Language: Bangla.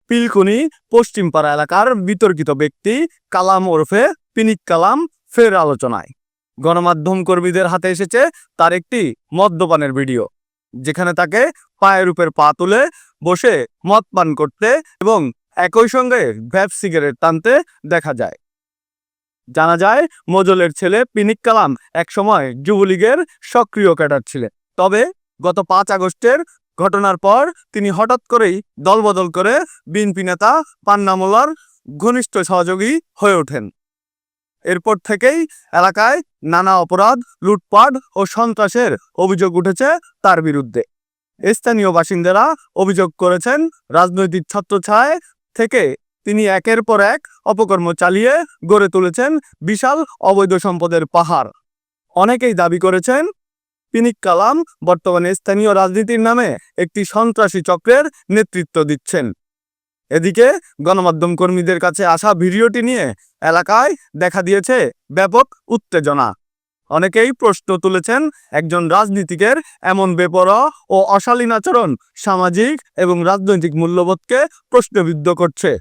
পিলকুনি পশ্চিমপাড়া এলাকার বিতর্কিত ব্যক্তি কালাম ওরফে পিনিক কালাম ফের আলোচনায়। গণমাধ্যম কর্মীদের হাতে এসেছে তার একটি মদ্যপানের ভিডিও, যেখানে তাকে পায়ের উপর পা তুলে বসে মদ পান করতে এবং একই সঙ্গে ভ্যাপ সিগারেট টানতে দেখা যায়। জানা যায়, মজলের ছেলে পিনিক কালাম একসময় যুবলীগের সক্রিয় ক্যাডার ছিলেন। তবে গত 5 আগস্টের ঘটনার পর তিনি হঠাৎ করেই দলবদল করে বিএনপি নেতা পান্না মোল্লার ঘনিষ্ঠ সহযোগী হয়ে ওঠেন। এরপর থেকেই এলাকায় নানা অপরাধ, লুটপাট ও সন্ত্রাসের অভিযোগ উঠেছে তার বিরুদ্ধে। স্থানীয় বাসিন্দারা অভিযোগ করেছেন, রাজনৈতিক ছত্রছায়ায় থেকে তিনি একের পর এক অপকর্ম চালিয়ে গড়ে তুলেছেন বিশাল অবৈধ সম্পদের পাহাড়। অনেকেই দাবি করেছেন, পিনিক কালাম বর্তমানে স্থানীয় রাজনীতির নামে একটি সন্ত্রাসী চক্রের নেতৃত্ব দিচ্ছেন। এদিকে গণমাধ্যম কর্মীদের কাছে আসা ভিডিওটি নিয়ে এলাকায় দেখা দিয়েছে ব্যাপক উত্তেজনা। অনেকেই প্রশ্ন তুলেছেন, একজন রাজনীতিকের এমন বেপরোয়া ও অশালীন আচরণ সামাজিক এবং রাজনৈতিক মূল্যবোধকে প্রশ্নবিদ্ধ করছে।